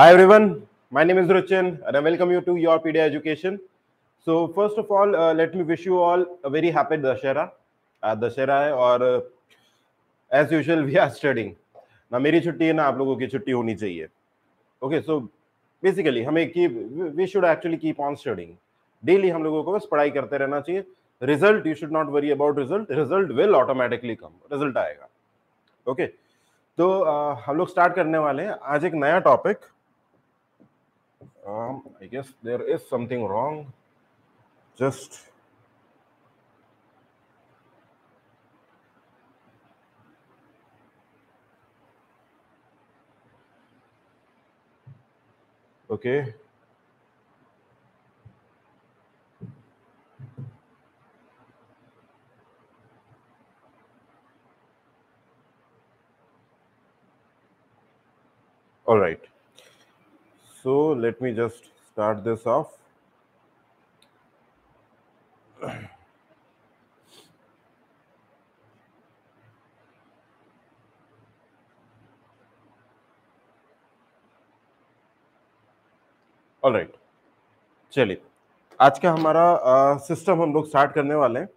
Hi everyone, my name is Ruchin and I welcome you to Your Pedia Education. So first of all, let me wish you all a very happy Dashera. Dussehra है और as usual we are studying. ना मेरी छुट्टी है ना आप लोगों की छुट्टी होनी चाहिए. Okay, so basically हमें we should actually keep on studying. Daily हम लोगों को बस पढ़ाई करते रहना चाहिए. Result you should not worry about result. Result will automatically come. Result आएगा. Okay, तो हम लोग स्टार्ट करने वाले हैं आज एक नया topic. I guess there is something wrong. Just okay. All right. So let me just start this off. All right. चलिए आज का हमारा सिस्टम हम लोग स्टार्ट करने वाले हैं.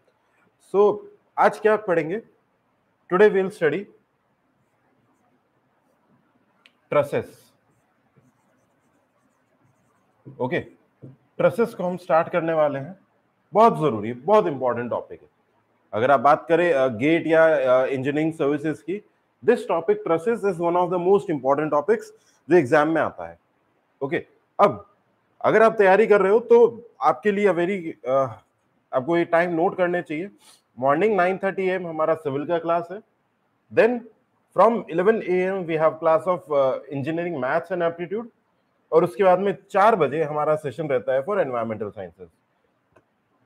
सो आज क्या पढ़ेंगे? Today we will study trusses. Okay, trusses को हम स्टार्ट करने वाले हैं. बहुत जरूरी, बहुत इंपॉर्टेंट टॉपिक है. अगर आप बात करें गेट या इंजीनियरिंग सर्विसेज की, this topic trusses is one of the most important topics जो एग्जाम में आता है. ओके, अब अगर आप तैयारी कर रहे हो तो आपके लिए आपको ये टाइम नोट करने चाहिए. मॉर्निंग 9:30 AM हमारा सिविल का क्लास है. Then from 11 AM we have class of engineering maths and aptitude. और उसके बाद में 4 बजे हमारा सेशन रहता है for environmental sciences.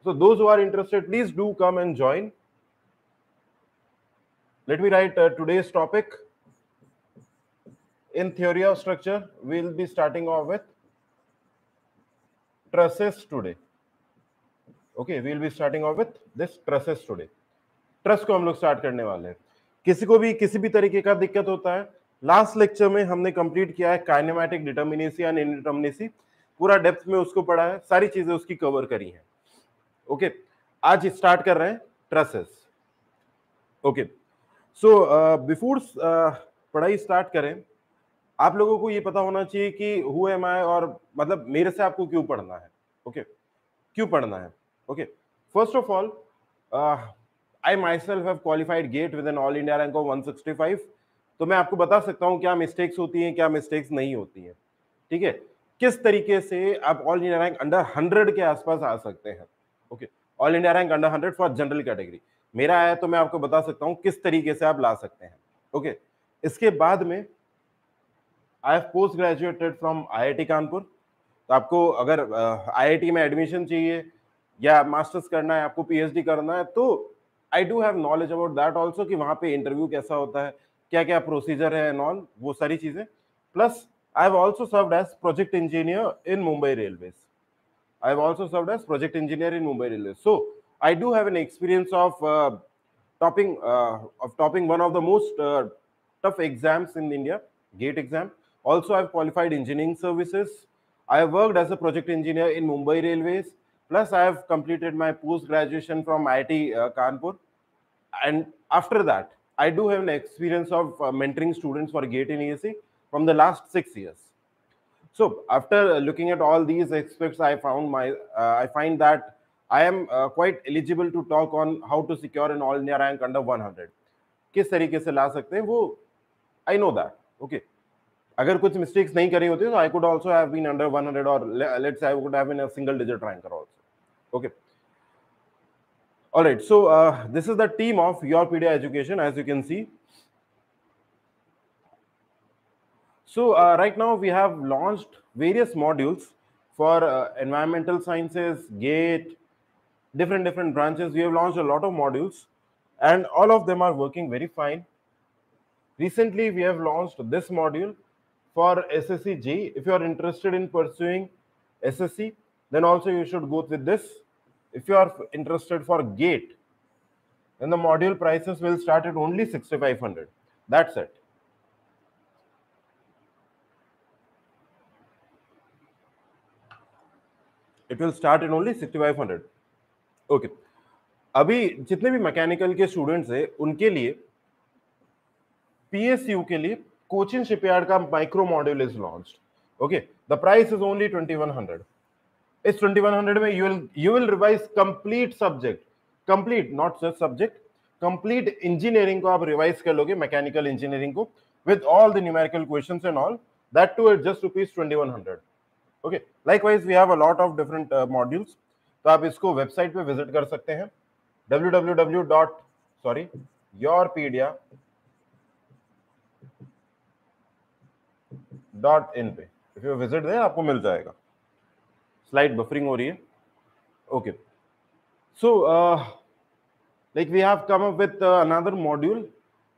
So those who are interested, please do come and join. Let me write today's topic. In theory of structure, we'll be starting off with trusses today. Okay, we'll be starting off with this trusses today. Truss को हम लोग start करने वाले हैं. किसी को भी किसी भी तरीके का दिक्कत होता है, लास्ट लेक्चर में हमने कंप्लीट किया है काइनेमैटिक डिटर्मिनेसी एंड इंडिटर्मिनेसी. पूरा डेप्थ में उसको पढ़ा है, सारी चीजें उसकी कवर करी हैं. ओके, आज स्टार्ट कर रहे हैं ट्रसेस. ओके, सो बिफोर पढ़ाई स्टार्ट करें, आप लोगों को ये पता होना चाहिए कि हु एम आई, और मतलब मेरे से आपको क्यों पढ़ना है. ओके, क्यों पढ़ना है. Okay, first of all I myself have qualified GATE with an all India rank of 165. तो मैं आपको बता सकता हूँ क्या मिस्टेक्स होती हैं, क्या मिस्टेक्स नहीं होती हैं. ठीक है, किस तरीके से आप ऑल इंडिया रैंक अंडर 100 के आसपास आ सकते हैं. Okay, all India rank under 100 for general category मेरा आया, तो मैं आपको बता सकता हूँ किस तरीके से आप ला सकते हैं. ओके, इसके बाद में I have post graduated from IIT Kanpur. तो आपको अगर IIT में एडमिशन चाहिए या मास्टर्स करना है, आपको PhD करना है, तो I do have knowledge about that also कि वहां पे इंटरव्यू कैसा होता है, क्या क्या प्रोसीजर है एंड ऑल, वो सारी चीजें. Plus I have also served as project engineer in Mumbai railways. I have also served as project engineer in Mumbai Railways. So I do have an experience of topping one of the most tough exams in India, GATE exam. Also, I have qualified engineering services. I have worked as a project engineer in Mumbai Railways. Plus, I have completed my post graduation from IIT Kanpur. And after that, I do have an experience of mentoring students for GATE in ESE from the last 6 years. So after looking at all these aspects, I find that I am quite eligible to talk on how to secure an all India rank under 100. किस तरीके से ला सकते हैं वो I know that. Okay, अगर कुछ mistakes नहीं करी होती तो I could also have been under 100, or let's say I would have been a single digit ranker also. Okay. All right. So this is the team of Your Pedia Education, as you can see. So right now we have launched various modules for environmental sciences, GATE, different branches. We have launched a lot of modules and all of them are working very fine. Recently we have launched this module for SSC-J. If you are interested in pursuing SSC, then also you should go with this. If you are interested for GATE, then the module prices will start at only 6,500. That's it. It will start in only 6500। Okay, अभी जितने भी mechanical के students हैं उनके लिए PSU के लिए Cochin shipyard का micro module is launched. Okay, the price is only 2100। इस 2100 में you will revise complete subject, complete not just subject, complete engineering को आप रिवाइज कर लोगे, मैकेनिकल इंजीनियरिंग को, with all the numerical questions and all, that too at just rupees 2100। okay, likewise we have a lot of different modules, तो आप इसको website पे visit कर सकते हैं yourpedia.in पे, if you visit there आपको मिल जाएगा। स्लाइड बफरिंग हो रही है। Okay, so like we have come up with another module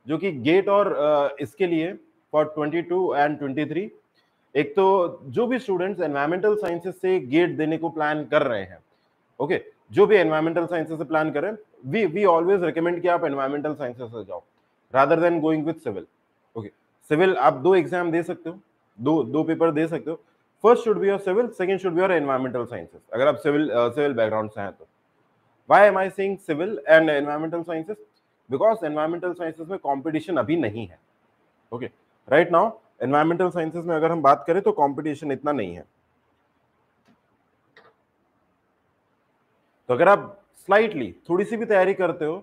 जो कि गेट और इसके लिए फॉर 22 एंड 23। एक तो जो भी स्टूडेंट्स एनवायरमेंटल साइंसेस से गेट देने को प्लान कर रहे हैं, ओके, जो भी एनवायरमेंटल साइंसेस से प्लान कर रहे हैं, वी ऑलवेज रिकमेंड कि आप एनवायरमेंटल साइंसेस से जाओ rather than going with civil. Okay, civil आप 2 एग्जाम दे सकते हो, दो पेपर दे सकते हो। First should be your civil, second should be your environmental sciences, अगर आप सिविल बैकग्राउंड से हैं तो। Why am I saying civil and environmental sciences? Because environmental sciences में कंपटीशन अभी नहीं है। Okay, right now environmental sciences में अगर हम बात करें तो कंपटीशन इतना नहीं है। तो अगर आप स्लाइटली थोड़ी सी भी तैयारी करते हो,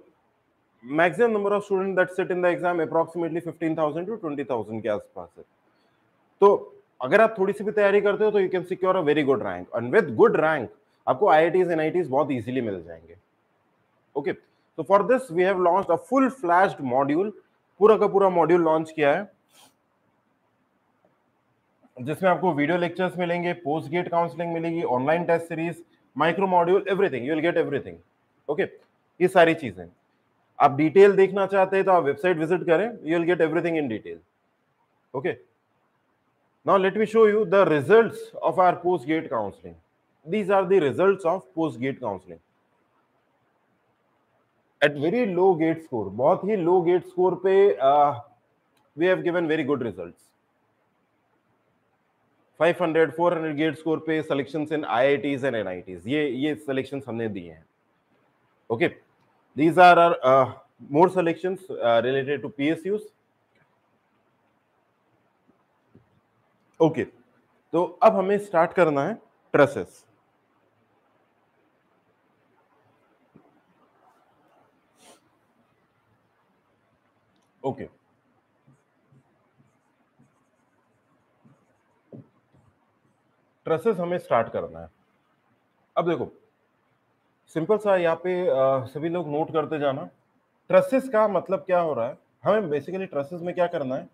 maximum number of student that sit in the exam approximately 15,000 to 20,000 के आसपास है। तो अगर आप थोड़ी सी भी तैयारी करते हो तो you can secure a very good rank, and with good rank आपको IITs NITs बहुत इजीली मिल जाएंगे। ओके, तो for this we have launched a full fledged module, पूरा का पूरा मॉड्यूल लॉन्च किया है जिसमें आपको वीडियो लेक्चर्स मिलेंगे, पोस्ट गेट काउंसलिंग मिलेगी, online test series, micro module, everything, you will get everything. Okay, ये सारी चीजें आप डिटेल देखना चाहते हैं तो आप वेबसाइट विजिट करें, you will get everything in detail. Okay, now let me show you the results of our post gate counseling. These are the results of post gate counseling at very low gate score, बहुत ही low gate score पे we have given very good results। 500 400 GATE score पे selections in IITs and NITs, ये selections हमने दिए हैं। Okay, these are more selections related to PSUs। Okay, तो अब हमें स्टार्ट करना है ट्रसेस। ओके, ट्रसेस हमें स्टार्ट करना है। अब देखो सिंपल सा यहाँ पे सभी लोग नोट करते जाना, ट्रसेस का मतलब क्या हो रहा है। हमें बेसिकली ट्रसेस में क्या करना है,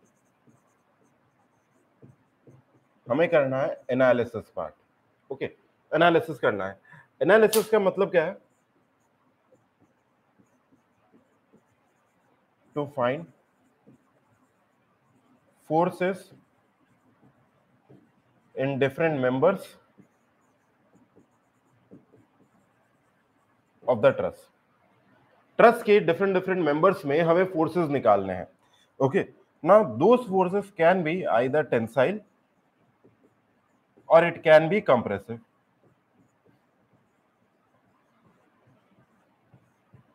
हमें करना है एनालिसिस पार्ट। ओके, एनालिसिस करना है। एनालिसिस का मतलब क्या है, to find forces in different members of the truss. Truss के डिफरेंट डिफरेंट मेंबर्स में हमें फोर्सेस निकालने हैं। Okay, now those forces can be either tensile और it can be compressive.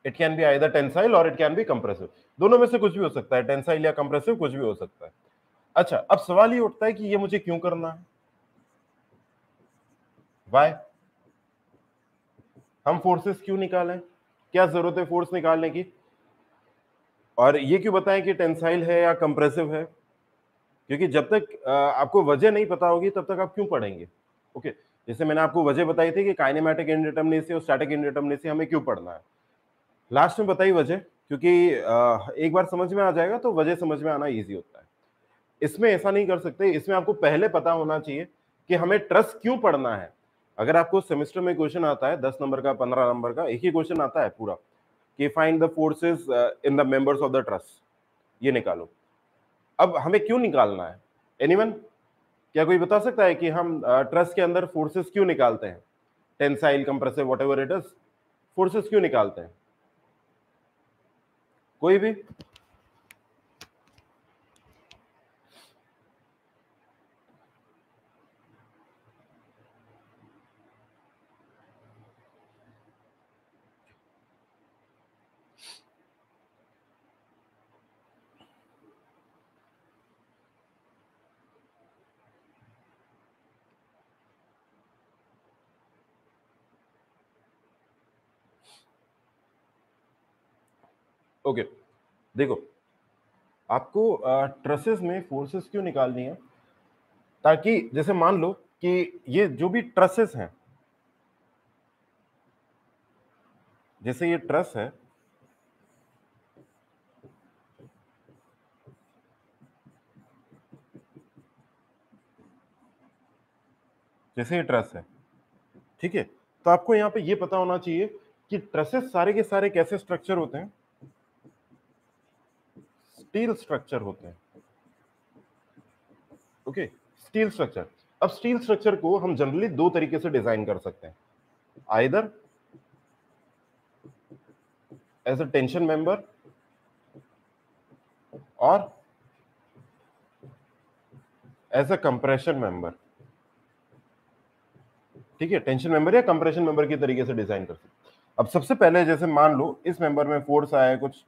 It can be either tensile और it can be compressive, दोनों में से कुछ भी हो सकता है, टेंसाइल या कंप्रेसिव कुछ भी हो सकता है। अच्छा, अब सवाल ये उठता है कि ये मुझे क्यों करना है, वाई, हम फोर्सेस क्यों निकालें, क्या जरूरत है फोर्स निकालने की, और ये क्यों बताएं कि टेंसाइल है या कंप्रेसिव है, क्योंकि जब तक आपको वजह नहीं पता होगी तब तक आप क्यों पढ़ेंगे। ओके, जैसे मैंने आपको वजह बताई थी कि काइनेमेटिक इंडिटरमिनेसी और स्टैटिक इंडिटरमिनेसी हमें क्यों पढ़ना है, लास्ट में बताई वजह, क्योंकि एक बार समझ में आ जाएगा तो वजह समझ में आना ईजी होता है। इसमें ऐसा नहीं कर सकते, इसमें आपको पहले पता होना चाहिए कि हमें ट्रस क्यों पढ़ना है। अगर आपको सेमेस्टर में क्वेश्चन आता है 10 नंबर का 15 नंबर का, एक ही क्वेश्चन आता है पूरा कि find the forces in the members of the truss, ये निकालो। अब हमें क्यों निकालना है, एनीवन, क्या कोई बता सकता है कि हम ट्रस के अंदर फोर्सेस क्यों निकालते हैं, tensile compressive whatever it is, forces क्यों निकालते हैं, कोई भी? ओके देखो, आपको ट्रसेस में फोर्सेस क्यों निकालनी है, ताकि जैसे मान लो कि ये जो भी ट्रसेस हैं, जैसे ये ट्रस है, जैसे ये ट्रस है, ठीक है, तो आपको यहाँ पे ये पता होना चाहिए कि ट्रसेस सारे के सारे कैसे स्ट्रक्चर होते हैं, स्टील स्ट्रक्चर होते हैं। Okay, steel structure. अब स्टील स्ट्रक्चर को हम जनरली दो तरीके से डिजाइन कर सकते हैं, either as a tension member और एज अ कंप्रेशन मेंबर। ठीक है, टेंशन मेंबर या कंप्रेशन मेंबर के तरीके से डिजाइन कर सकते हैं। अब सबसे पहले जैसे मान लो इस मेंबर में फोर्स आया है कुछ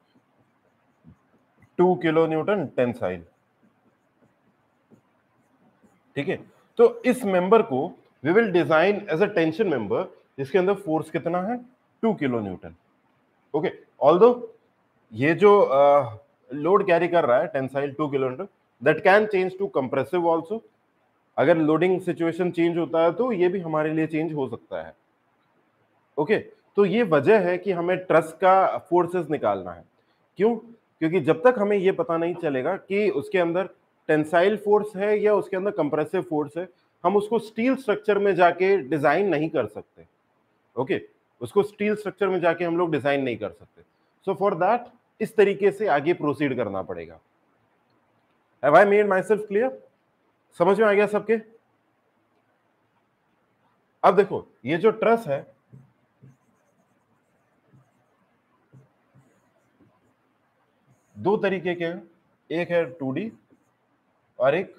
2 किलो न्यूटन टेंसाइल, ठीक है, तो इस मेंबर को we will design as a tension member जिसके अंदर फोर्स कितना है, 2 किलो न्यूटन। ओके, ऑल्दो ये जो लोड कैरी कर रहा है tensile 2 kilo newton, that can change to compressive also. अगर लोडिंग सिचुएशन चेंज होता है तो ये भी हमारे लिए चेंज हो सकता है। ओके, तो ये वजह है कि हमें ट्रस का फोर्सेस निकालना है। क्यों? क्योंकि जब तक हमें ये पता नहीं चलेगा कि उसके अंदर टेंसाइल फोर्स है या उसके अंदर कंप्रेसिव फोर्स है, हम उसको स्टील स्ट्रक्चर में जाके डिजाइन नहीं कर सकते। ओके, उसको स्टील स्ट्रक्चर में जाके हम लोग डिजाइन नहीं कर सकते। सो फॉर दैट इस तरीके से आगे प्रोसीड करना पड़ेगा। Have I made my self clear? समझ में आ गया सबके? अब देखो, ये जो ट्रस है, दो तरीके के हैं, एक है 2D और एक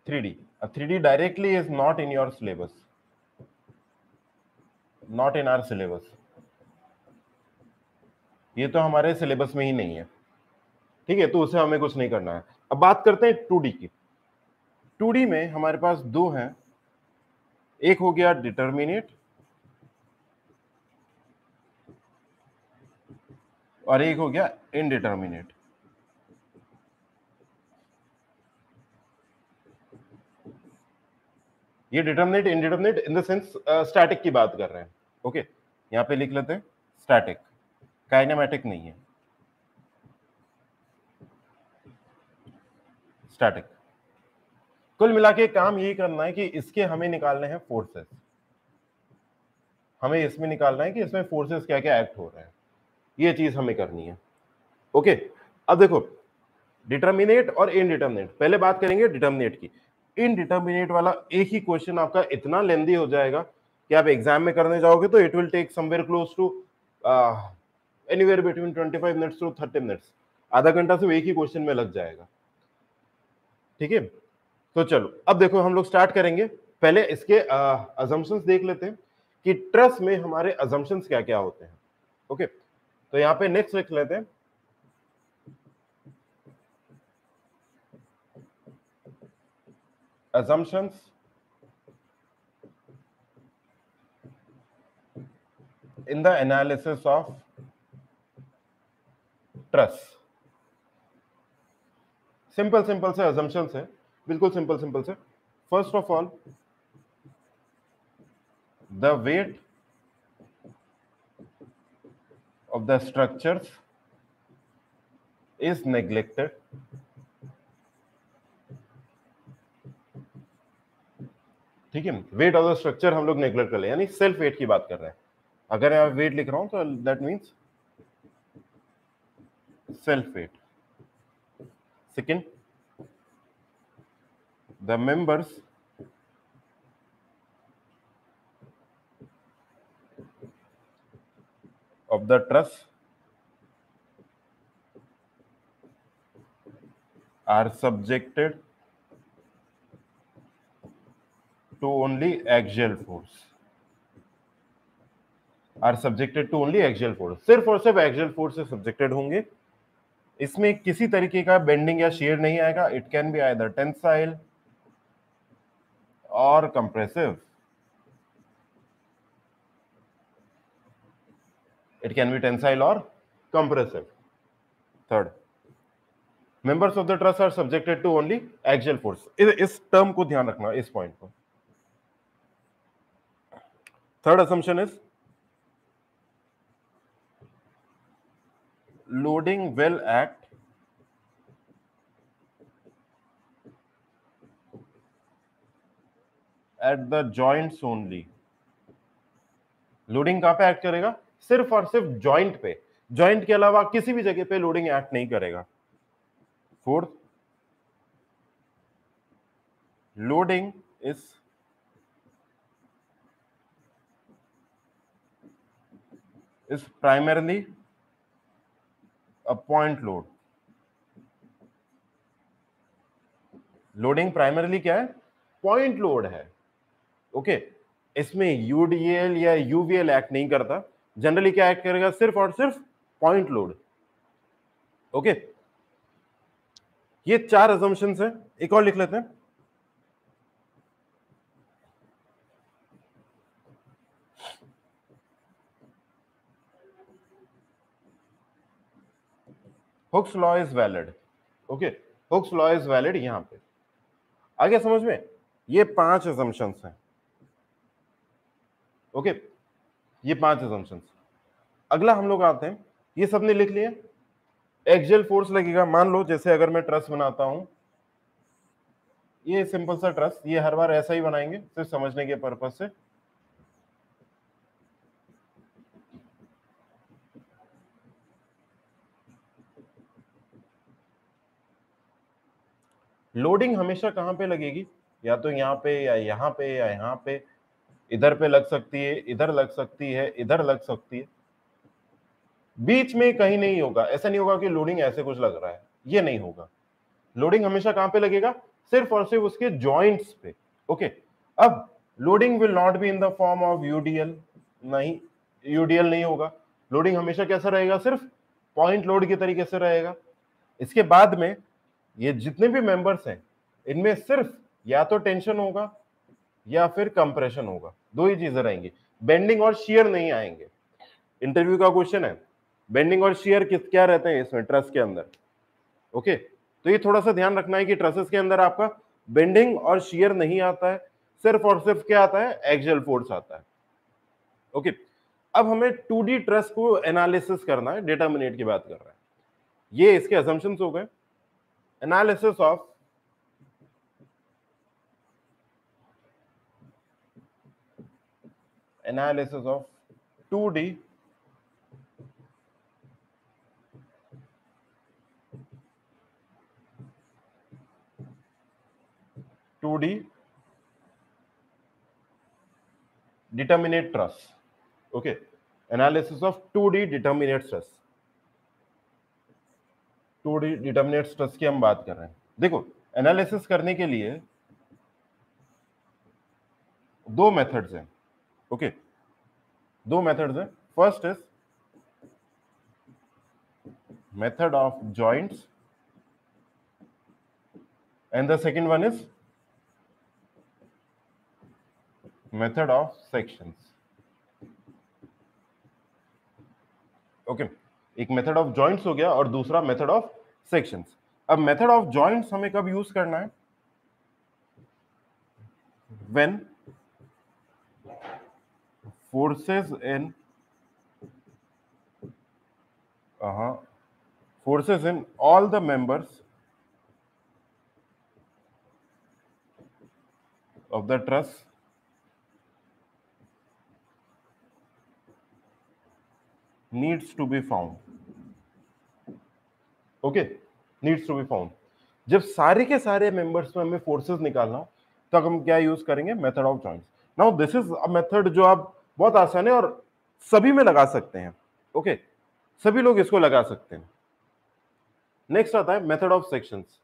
3D। अब 3D directly is not in your syllabus, not in our syllabus, ये तो हमारे सिलेबस में ही नहीं है, ठीक है, तो उसे हमें कुछ नहीं करना है। अब बात करते हैं 2D की। 2D में हमारे पास दो हैं, एक हो गया डिटर्मिनेट और एक हो गया इनडिटर्मिनेट। ये determinate indeterminate in the sense static की बात कर रहे हैं। ओके, यहां पे लिख लेते हैं स्टैटिक, काइनेमेटिक नहीं है, स्टैटिक। कुल मिला के काम यही करना है कि इसके हमें निकालने हैं फोर्सेस, हमें इसमें निकालना है कि इसमें फोर्सेस क्या क्या एक्ट हो रहे हैं, ये चीज हमें करनी है। ओके, अब देखो डिटर्मिनेट और इनडिटर्मिनेट, पहले बात करेंगे डिटर्मिनेट की। इनडिटर्मिनेट वाला एक ही क्वेश्चन आपका इतना लेंदी हो जाएगा कि आप एग्जाम में करने जाओगे तो it will take somewhere close to anywhere between 25 minutes to 30 minutes, आधा घंटा से एक ही क्वेश्चन में लग जाएगा। ठीक है, तो चलो अब देखो हम लोग स्टार्ट करेंगे। पहले इसके अजम्पशंस देख लेते हैं कि ट्रस में हमारे अजम्पशंस क्या क्या होते हैं। ओके, तो यहाँ पे नेक्स्ट लिख लेते हैं, assumptions in the analysis of truss। Simple simple से assumptions है, बिल्कुल सिंपल सिंपल से। First of all, the weight of the structures is neglected। ठीक है, वेट ऑफ द स्ट्रक्चर हम लोग नेग्लेक्ट कर ले, यानी सेल्फ वेट की बात कर रहे हैं। अगर यहाँ वेट लिख रहा हूं तो that means self weight. Second, the members of the truss are subjected to only axial force, are subjected to only axial force, सिर्फ और सिर्फ axial force से subjected होंगे। इसमें किसी तरीके का बेंडिंग या शेयर नहीं आएगा। It can be either tensile और compressive, it can be tensile और compressive. Third, members of the trust are subjected to only axial force. इस टर्म को ध्यान रखना, इस पॉइंट को. Third assumption is loading will act at the joints only. Loading कहां पे एक्ट करेगा? सिर्फ और सिर्फ जॉइंट पे. जॉइंट के अलावा किसी भी जगह पे लोडिंग एक्ट नहीं करेगा. Fourth, loading is primarily a point load. Loading primarily क्या है? पॉइंट लोड है. ओके, इसमें यूडीएल या यूवीएल एक्ट नहीं करता. जनरली क्या एक्ट करेगा? सिर्फ और सिर्फ पॉइंट लोड. ओके, ये 4 अजम्पशंस हैं. एक और लिख लेते हैं. Hooke's law is valid. Okay, Hooke's law is valid. यहां पे आगे समझ में, ये 5 अजम्पशंस हैं. ओके, ये 5 अजम्पशंस. अगला हम लोग आते हैं, ये सबने लिख लिए. एक्सियल फोर्स लगेगा. मान लो जैसे अगर मैं ट्रस बनाता हूं, ये सिंपल सा ट्रस, ये हर बार ऐसा ही बनाएंगे सिर्फ समझने के पर्पज से. लोडिंग हमेशा कहां पे लगेगी? या तो यहां पे या यहां पे या यहां पे. इधर पे लग सकती है, इधर लग सकती है, इधर लग सकती है. बीच में कहीं नहीं होगा. ऐसा नहीं होगा कि लोडिंग ऐसे कुछ लग रहा है, ये नहीं होगा. लोडिंग हमेशा कहां पे लगेगा? सिर्फ और सिर्फ उसके जॉइंट्स पे. ओके, अब loading will not be in the form of UDL. नहीं, यूडीएल नहीं होगा. लोडिंग हमेशा कैसा रहेगा? सिर्फ पॉइंट लोड के तरीके से रहेगा. इसके बाद में ये जितने भी मेंबर्स हैं, इनमें सिर्फ या तो टेंशन होगा या फिर कंप्रेशन होगा. दो ही चीजें रहेंगी. बेंडिंग और शियर नहीं आएंगे. इंटरव्यू का क्वेश्चन है, बेंडिंग और शियर किस क्या रहते हैं इसमें ट्रस के अंदर. ओके, तो ये थोड़ा सा ध्यान रखना है कि ट्रसेस के अंदर आपका बेंडिंग और शियर नहीं आता है. सिर्फ और सिर्फ क्या आता है? एक्सियल फोर्स आता है. ओके, अब हमें 2D ट्रस को एनालिसिस करना है. डिटरमिनेट की बात कर रहे हैं. ये इसके असम्पशंस हो गए. Analysis of analysis of 2D determinate truss. Okay, analysis of 2D determinate truss. 2D determinate truss की हम बात कर रहे हैं. देखो, एनालिसिस करने के लिए दो मेथड्स हैं. ओके, दो मेथड्स हैं. First is method of joints and the second one is method of sections. Okay, एक मेथड ऑफ जॉइंट्स हो गया और दूसरा मेथड ऑफ सेक्शंस. अब मेथड ऑफ जॉइंट्स हमें कब यूज करना है? When forces in all the members of the truss needs to be found. Okay, needs to be found. जब सारे के सारे मेंबर्स में हमें फोर्सेस निकालना हो, तब हम क्या यूज करेंगे? Method of joints. Now this is a method जो आप बहुत आसान है और सभी में लगा सकते हैं. ओके, सभी लोग इसको लगा सकते हैं. नेक्स्ट आता है method of sections.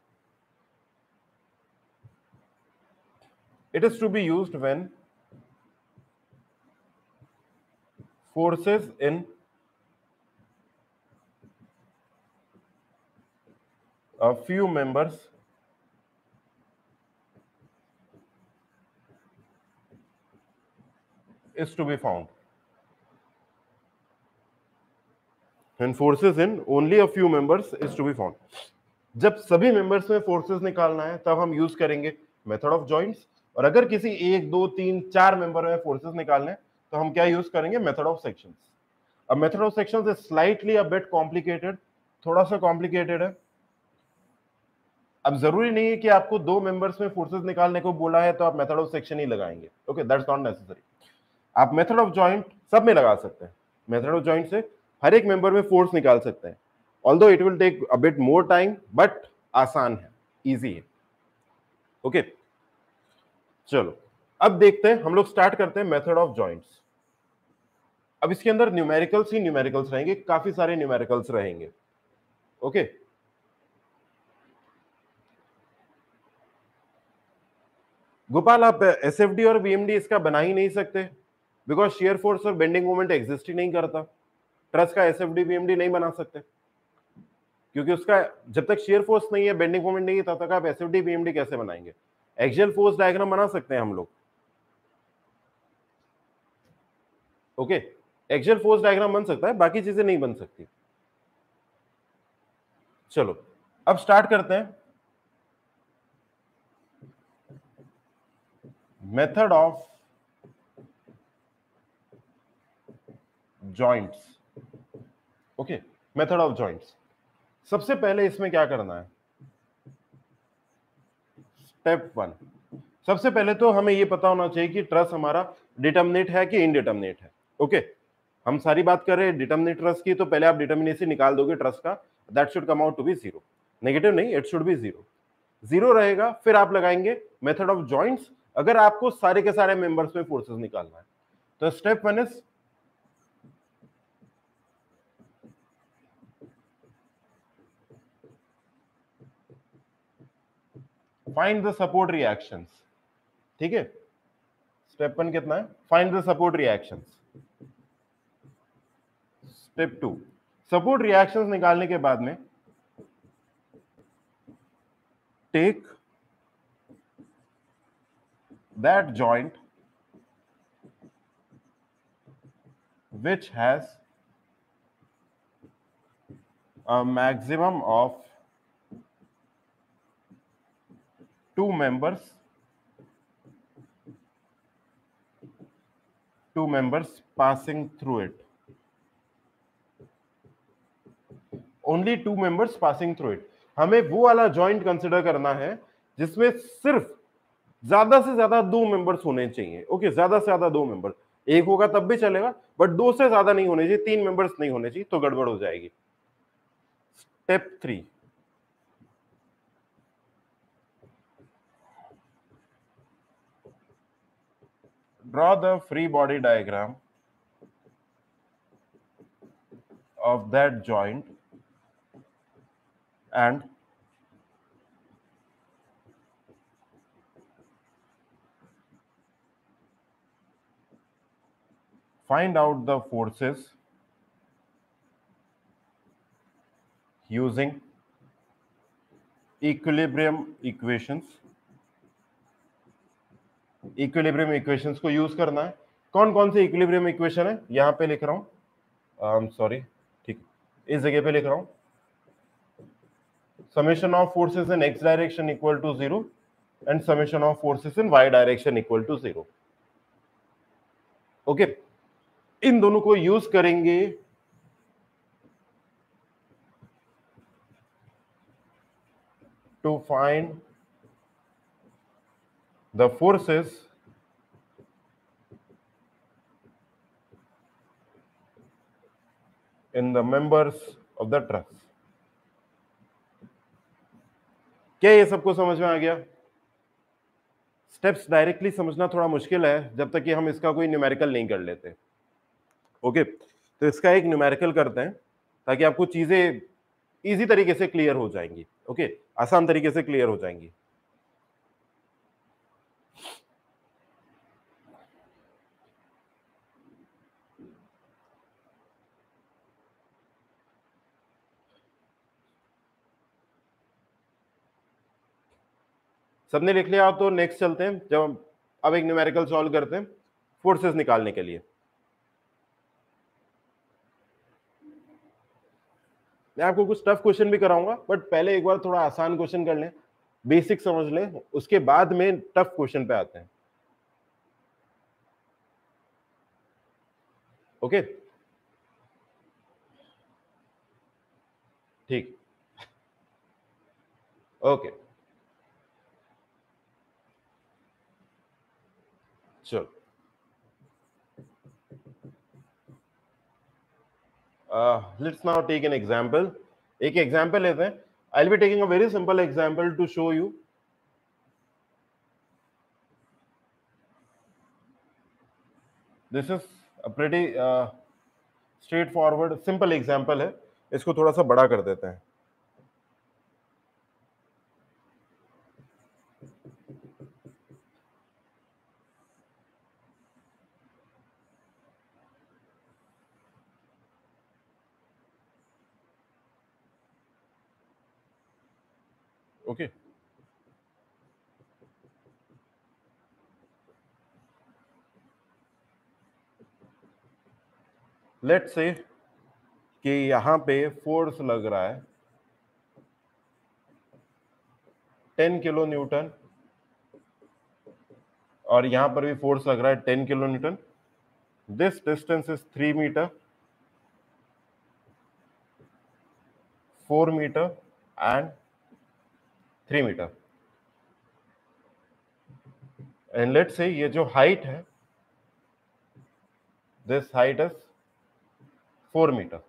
It is to be used when forces in a few members is to be found. And forces in only a few members is to be found. जब सभी मेंबर्स में forces निकालना है तब हम use करेंगे method of joints, और अगर किसी 1 2 3 4 मेंबर में फोर्सेस निकालने हैं तो हम क्या यूज करेंगे, मेथड ऑफ सेक्शंस। अब method of sections is slightly a bit complicated, थोड़ा सा कॉम्प्लिकेटेड है। अब जरूरी नहीं है कि आपको 2 मेंबर्स में फोर्सेस निकालने को बोला है तो आप मेथड ऑफ सेक्शन ही लगाएंगे, ओके, दैट्स नॉट नेसेसरी। आप मेथड ऑफ जॉइंट सब में लगा सकते हैं। मेथड ऑफ जॉइंट से हर एक मेंबर में फोर्स निकाल सकते हैं, although it will take a bit more time, but आसान है, इजी है, ओके। चलो अब देखते हैं, हम लोग स्टार्ट करते हैं मेथड ऑफ जॉइंट्स। अब इसके अंदर न्यूमेरिकल्स ही न्यूमेरिकल्स रहेंगे, काफी सारे न्यूमेरिकल्स रहेंगे, ओके। गोपाल आप एसएफडी और बीएमडी इसका बना ही नहीं सकते, बिकॉज शेयर फोर्स और बेंडिंग मोमेंट एग्जिस्ट ही नहीं करता। ट्रस का एसएफडी बीएमडी नहीं बना सकते, क्योंकि उसका जब तक शेयर फोर्स नहीं है, बेंडिंग मोमेंट नहीं है, तब तक आप एसएफडी बीएमडी कैसे बनाएंगे। एक्सियल फोर्स डायग्राम बना सकते हैं हम लोग, ओके, एक्सियल फोर्स डायग्राम बन सकता है, बाकी चीजें नहीं बन सकती। चलो अब स्टार्ट करते हैं method of joints, okay. Method of joints, सबसे पहले इसमें क्या करना है, स्टेप 1, सबसे पहले तो हमें यह पता होना चाहिए कि ट्रस हमारा डिटर्मिनेट है कि इनडिटर्मिनेट है, ओके। हम सारी बात कर रहे हैं डिटर्मिनेट ट्रस की, तो पहले आप डिटर्मिनेसी निकाल दोगे ट्रस का, that should come out to be 0, negative नहीं, इट शुड बी 0, 0 रहेगा। फिर आप लगाएंगे मेथड ऑफ जॉइंट्स, अगर आपको सारे के सारे मेंबर्स में फोर्सेस निकालना है। तो step 1 is find the support reactions, ठीक है। स्टेप 1 कितना है, find the support reactions. Step 2, support reactions निकालने के बाद में take that joint which has a maximum of 2 members passing through it, only 2 members passing through it। हमें वो वाला जॉइंट कंसिडर करना है जिसमें सिर्फ ज्यादा से ज्यादा 2 मेंबर्स होने चाहिए, ओके, ज्यादा से ज्यादा 2 मेंबर, एक होगा तब भी चलेगा, बट 2 से ज्यादा नहीं होने चाहिए, 3 मेंबर्स नहीं होने चाहिए, तो गड़बड़ हो जाएगी। Step 3, draw the free body diagram of that joint and find out the forces using equilibrium equations। Equilibrium equations को यूज करना है। कौन कौन से इक्विलिब्रियम इक्वेशन है, यहां पे लिख रहा हूं, सॉरी, ठीक, इस जगह पे लिख रहा हूं, summation of forces in X direction equal to 0 and summation of forces in Y direction equal to 0, okay. इन दोनों को यूज करेंगे to find the forces in the members of the truss। क्या ये सबको समझ में आ गया? स्टेप्स डायरेक्टली समझना थोड़ा मुश्किल है जब तक कि हम इसका कोई न्यूमेरिकल नहीं कर लेते, ओके। तो इसका एक न्यूमेरिकल करते हैं ताकि आपको चीजें इजी तरीके से क्लियर हो जाएंगी, ओके, आसान तरीके से क्लियर हो जाएंगी। सबने लिख लिया तो नेक्स्ट चलते हैं, जब अब एक न्यूमेरिकल सॉल्व करते हैं फोर्सेस निकालने के लिए। मैं आपको कुछ टफ क्वेश्चन भी कराऊंगा, बट पहले एक बार थोड़ा आसान क्वेश्चन कर लें, बेसिक समझ लें, उसके बाद में टफ क्वेश्चन पे आते हैं। ओके, ठीक, ओके, चलो let's now take an example. एक एग्जांपल लेते हैं। I will be taking a very simple example to show you. This is a pretty straightforward simple example है। इसको थोड़ा सा बड़ा कर देते हैं। ओके, लेट्स से कि यहां पे फोर्स लग रहा है 10 किलो न्यूटन, और यहां पर भी फोर्स लग रहा है 10 kilo newton. This distance is 3 metre, 4 metre and 3 metre. And let's say ये जो हाइट है, this height is 4 metre.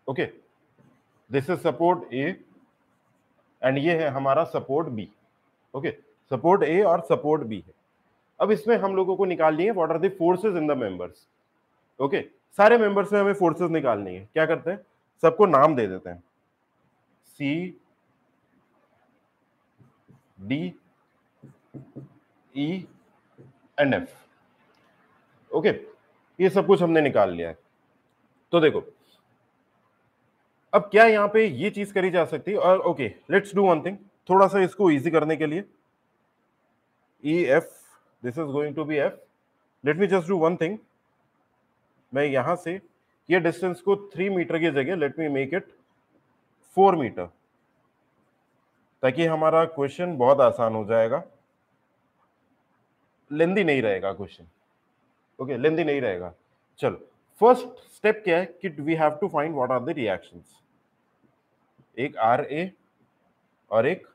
Okay, this is support A and ये है हमारा support B. Okay, support A और सपोर्ट बी है। अब इसमें हम लोगों को निकालनी है what are the forces in the members. Okay, सारे मेंबर्स में हमें फोर्सेस निकालनी है। क्या करते हैं, सबको नाम दे देते हैं, C, D, E and F. Okay, ये सब कुछ हमने निकाल लिया है। तो देखो, अब क्या यहाँ पे ये चीज करी जा सकती है, और okay let's do one thing, थोड़ा सा इसको इजी करने के लिए, E F, this is going to be F. Let me just do one thing, मैं यहां से ये डिस्टेंस को 3 मीटर की जगह let me make it 4 metre, ताकि हमारा क्वेश्चन बहुत आसान हो जाएगा, लेंदी नहीं रहेगा क्वेश्चन। ओके, लेंदी नहीं रहेगा। चलो, फर्स्ट स्टेप क्या है कि we have to find what are the reactions. एक आर ए और एक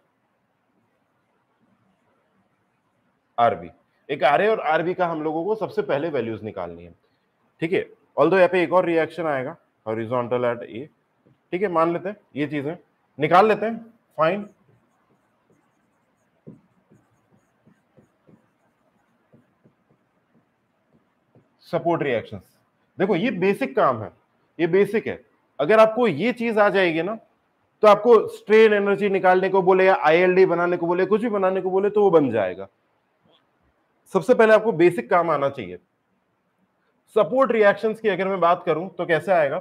आर बी। एक आर ए और आर बी का हम लोगों को सबसे पहले वैल्यूज निकालनी है। ठीक है, ऑल्दो यहाँ पे एक और रिएक्शन आएगा हॉरिजॉन्टल एट ए। ठीक है, मान लेते हैं ये चीजें निकाल लेते हैं। Fine, support reactions. देखो ये बेसिक काम है, ये बेसिक है। अगर आपको ये चीज आ जाएगी ना, तो आपको स्ट्रेन एनर्जी निकालने को बोले या आईएलडी बनाने को बोले, कुछ भी बनाने को बोले, तो वो बन जाएगा। सबसे पहले आपको बेसिक काम आना चाहिए। सपोर्ट रिएक्शंस की अगर मैं बात करूं तो कैसे आएगा,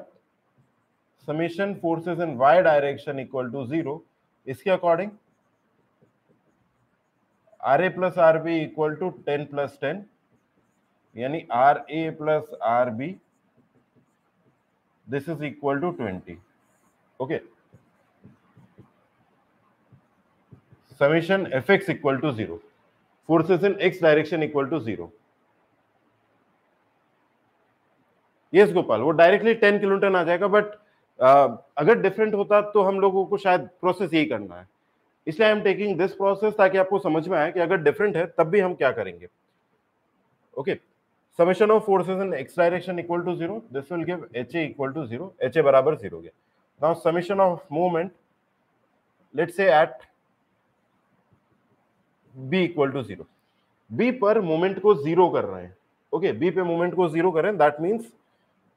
summation forces in Y direction equal to 0। इसके according R A plus R B equal to 10 plus 10, यानी R A plus R B, this is equal to 20। Okay, summation F X equal to 0, forces in X direction equal to 0। Yes Gopal, वो directly 10 kilonewton आ जाएगा, but अगर different होता तो हम लोगों को शायद प्रोसेस यही करना है, इसलिए I am taking this process, ताकि आपको समझ में आए कि अगर डिफरेंट है तब भी हम क्या करेंगे। Okay, summation of forces in X direction equal to 0, this will give H A equal to 0, H A बराबर 0 गया। Now summation of movement, let's say at B equal to 0, B पर मूवमेंट को 0 कर रहे हैं। ओके, बी पे movement को 0 कर रहे हैं, that means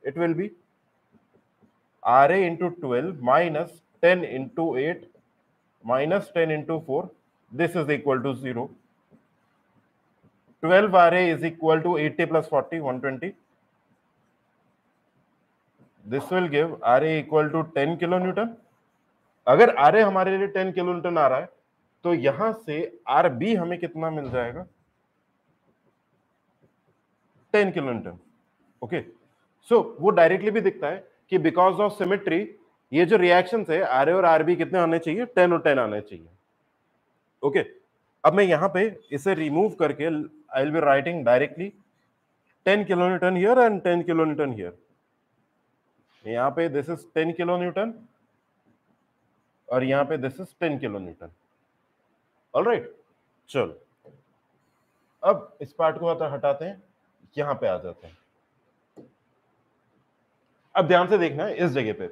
it will be RA into 12 minus 10 into 8 minus 10 into 4. This is equal to 0. 12 RA is equal to 80 plus 40, 120. This will give RA equal to 10 kilonewton. अगर RA हमारे लिए 10 kilonewton आ रहा है, तो यहां से RB हमें कितना मिल जाएगा, 10 kilonewton. ओके, सो वो डायरेक्टली भी दिखता है कि बिकॉज ऑफ सिमेट्री ये जो रिएक्शन है आर ए और आर बी कितने आने चाहिए, 10 और 10 आने चाहिए। ओके, अब मैं यहाँ पे इसे रिमूव करके आई will be writing directly 10 kilo Newton here and 10 kilo Newton here. यहाँ पे दिस इज 10 किलो न्यूटन और यहाँ पे this is 10 kilo Newton. Alright, चलो अब इस पार्ट को हटाते हैं, यहां पे आ जाते हैं। अब ध्यान से देखना है इस जगह पे,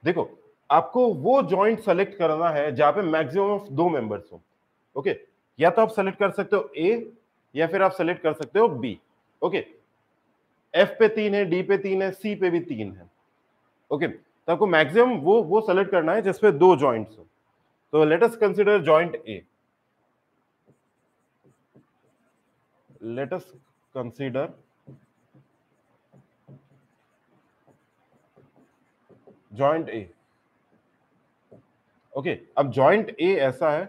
देखो आपको वो जॉइंट सेलेक्ट करना है जहां पे मैक्सिमम ऑफ 2 मेंबर्स हो। ओके, या तो आप सेलेक्ट कर सकते हो ए या फिर आप सेलेक्ट कर सकते हो बी। ओके, एफ पे 3 है, डी पे 3 है, सी पे भी 3 है। ओके, तो आपको मैक्सिमम वो सेलेक्ट करना है जिसपे 2 जॉइंट्स हो। तो let us consider joint A, let us consider joint A। Okay, अब जॉइंट ए ऐसा है,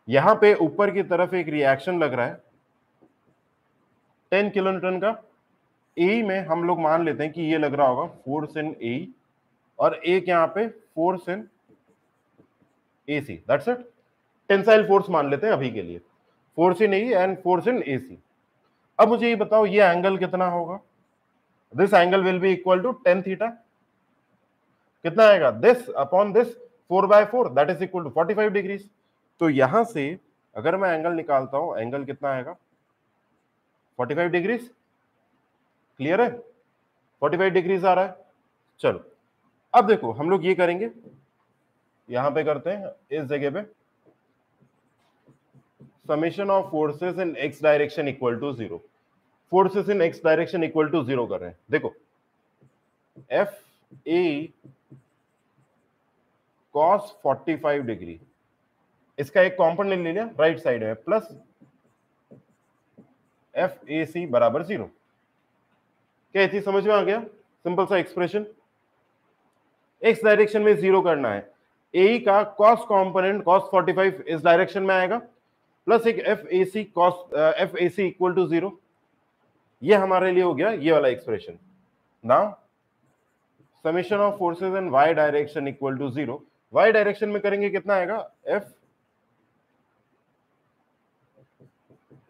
यहां पे ऊपर की तरफ एक रिएक्शन लग रहा है 10 किलो न्यूटन का। ए में हम लोग मान लेते हैं कि ये लग रहा होगा फोर्स इन ए और एक यहां पे force in A C, that's it. Tensile force मान लेते हैं अभी के लिए, force in A and force in A C. अब मुझे ये बताओ ये एंगल कितना होगा, this angle will be equal to 10 theta. कितना आएगा, this upon this 4/4 that is equal to 45 degrees. तो यहां से अगर मैं एंगल निकालता हूं, एंगल कितना आएगा 45 डिग्रीज। क्लियर है, 45 डिग्रीज आ रहा है। चलो अब देखो हम लोग ये करेंगे, यहां पे करते हैं इस जगह पे summation of forces in X direction equal to 0। Forces in X direction equal to 0 कर रहे हैं। देखो एफ ए कॉस 45 डिग्री, इसका एक कॉम्पोनेंट ले लिया राइट साइड में, प्लस एफ ए सी बराबर 0। क्या ये चीज समझ में आ गया, सिंपल सा एक्सप्रेशन। एक्स डायरेक्शन में 0 करना है, ए का कॉस कंपोनेंट कॉस 45 इस डायरेक्शन में आएगा, प्लस एक F A C cos F A C equal to 0। ये हमारे लिए हो गया ये वाला expression. Now summation of forces in Y direction equal to 0, Y direction में करेंगे कितना आएगा, F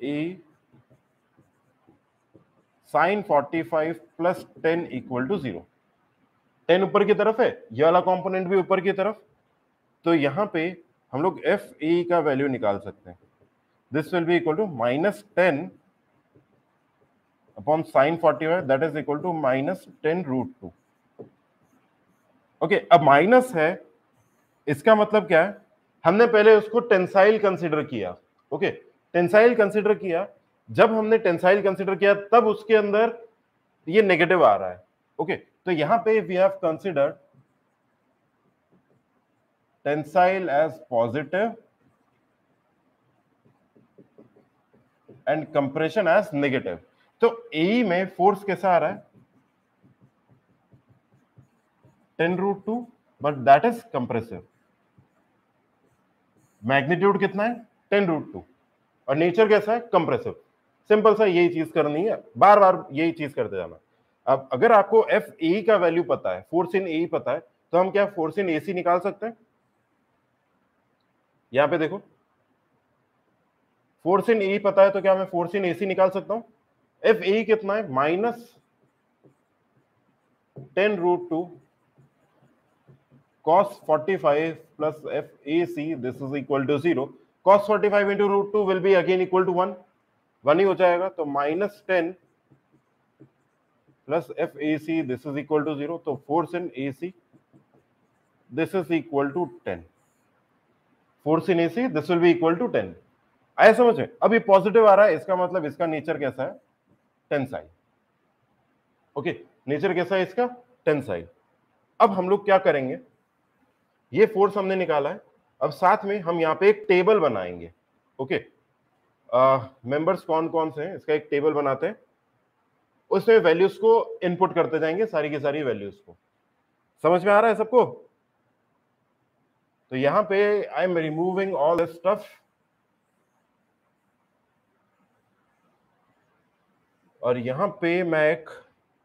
A sine 45 plus 10 equal to 0। 10 ऊपर की तरफ है, ये वाला कंपोनेंट भी ऊपर की तरफ, तो यहां पे हम लोग एफ ए का वैल्यू निकाल सकते हैं। This will be equal to -10 upon sine 45 that is equal to -10√2। Okay, अब माइनस है, इसका मतलब क्या है, हमने पहले उसको टेंसाइल कंसीडर किया। ओके, टेंसाइल कंसीडर किया, जब हमने टेंसाइल कंसीडर किया तब उसके अंदर ये नेगेटिव आ रहा है। ओके, तो यहां पे we have considered tensile as positive and compression as negative. तो ए में फोर्स कैसा आ रहा है 10√2, but that is compressive. Magnitude कितना है 10√2 और नेचर कैसा है कंप्रेसिव। सिंपल सा यही चीज करनी है, बार बार यही चीज करते जाना। अब अगर आपको एफ ए का वैल्यू पता है, फोर्स इन ए पता है, तो हम क्या फोर्स इन एसी निकाल सकते हैं। यहां पे देखो फोर्स इन ए पता है, तो क्या मैं फोर्स इन एसी निकाल सकता हूं। एफ ए कितना है -10√2 cos 45 plus FAC, this is equal to 0. Cos 45 into √2 will be again equal to 1 ही हो जाएगा, तो -10 plus FAC this is equal to 0, तो force in AC this is equal to 10, force in AC this will be equal to 10। आया समझ में। अब ये positive आ रहा है, इसका मतलब इसका नेचर कैसा है टेंसाइल। ओके, नेचर कैसा है इसका टेंसाइल। अब हम लोग क्या करेंगे, ये फोर्स हमने निकाला है, अब साथ में हम यहाँ पे एक टेबल बनाएंगे। ओके, मेंबर्स कौन कौन से हैं इसका एक टेबल बनाते हैं, उसमें वैल्यूज को इनपुट करते जाएंगे, सारी की सारी वैल्यूज को। समझ में आ रहा है सबको। तो यहां पे I am removing all this stuff और यहां पे मैं एक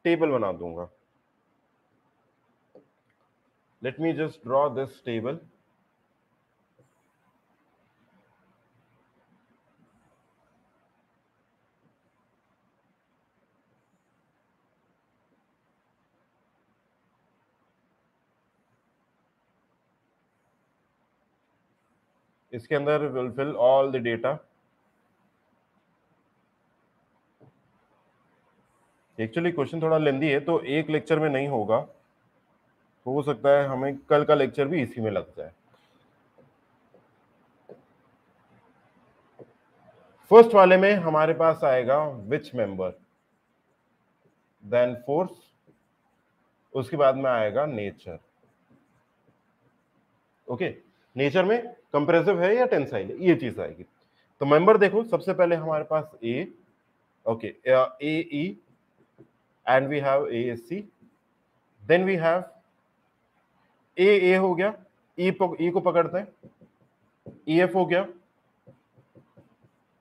टेबल बना दूंगा। Let me just draw this table. इसके अंदर will fill all the data. Actually question थोड़ा लेंदी है तो एक लेक्चर में नहीं होगा, हो सकता है हमें कल का लेक्चर भी इसी में लग जाए। फर्स्ट वाले में हमारे पास आएगा विच मेंबर, देन फोर्स, उसके बाद में आएगा नेचर। ओके, नेचर में कंप्रेसिव है या टेंसाइल है, ये चीज आएगी। तो मेंबर देखो, सबसे पहले हमारे पास A, okay, A E and we have A C, then we have A हो गया, ई को पकड़ते हैं, ई एफ हो गया,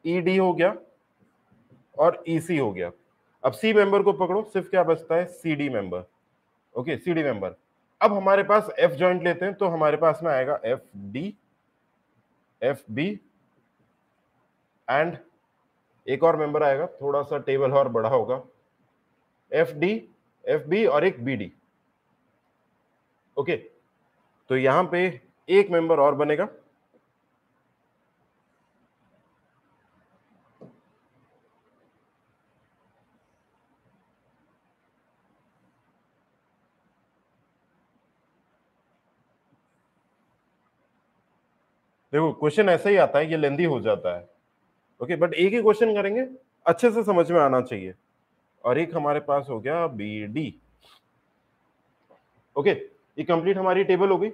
ई डी हो गया और ई सी हो गया। अब सी मेंबर को पकड़ो, सिर्फ क्या बचता है, C D member. Okay, C D member. अब हमारे पास एफ जॉइंट लेते हैं तो हमारे पास में आएगा F D, F B and एक और मेंबर आएगा, थोड़ा सा टेबल और बड़ा होगा, एफ डी, एफ बी और एक बी डी। ओके, तो यहां पे एक मेंबर और बनेगा, देखो क्वेश्चन ऐसा ही आता है, ये लेंदी हो जाता है। ओके, बट एक ही क्वेश्चन करेंगे, अच्छे से समझ में आना चाहिए। और एक हमारे पास हो गया बी डी। ओके, ये कंप्लीट हमारी टेबल हो गई।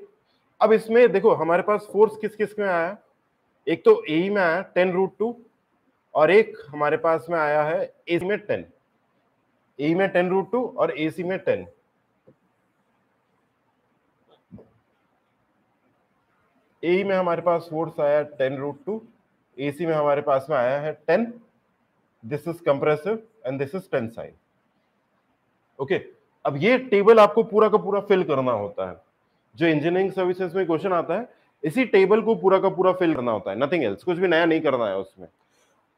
अब इसमें देखो हमारे पास फोर्स किस किस में आया, एक तो ए में आया 10√2 और एक हमारे पास में आया है ए में 10, ए में 10√2 और ए सी में 10। ए में हमारे पास फोर्स आया 10√2, ए सी में हमारे पास में आया है 10। This is compressive and this is tensile. Okay, अब ये टेबल आपको पूरा का पूरा फिल करना होता है। जो इंजीनियरिंग सर्विसेज में क्वेश्चन आता है, इसी टेबल को पूरा का पूरा फिल करना होता है, नथिंग एल्स, कुछ भी नया नहीं करना है उसमें।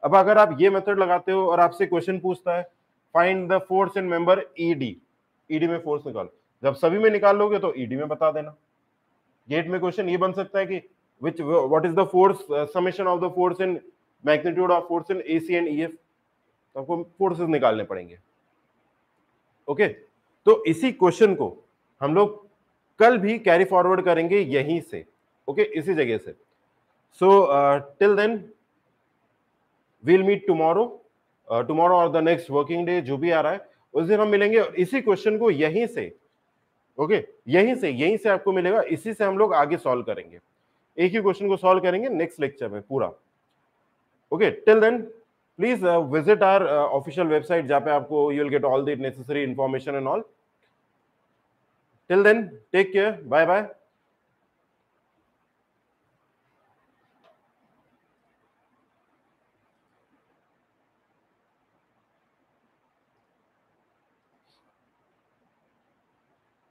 अब अगर आप ये मेथड लगाते हो और आपसे क्वेश्चन पूछता है find the force in member ED, ED में फोर्स निकालो, जब सभी में निकाल लोगे तो ईडी में बता देना। गेट में क्वेश्चन ये बन सकता है कि which what is the force summation of the force in magnitude of force in AC and EF, तो आपको फोर्सेस निकालने पड़ेंगे। ओके, तो इसी क्वेश्चन को हम लोग कल भी कैरी फॉरवर्ड करेंगे यहीं से। ओके, इसी जगह से। So till then we'll meet tomorrow, tomorrow और द नेक्स्ट वर्किंग डे जो भी आ रहा है उस दिन हम मिलेंगे और इसी क्वेश्चन को यहीं से, ओके, यहीं से आपको मिलेगा, इसी से हम लोग आगे सॉल्व करेंगे। एक ही क्वेश्चन को सॉल्व करेंगे नेक्स्ट लेक्चर में पूरा। Okay, till then please visit our official website, जहां पे आपको you will get all the necessary information and all. Till then take care, bye bye.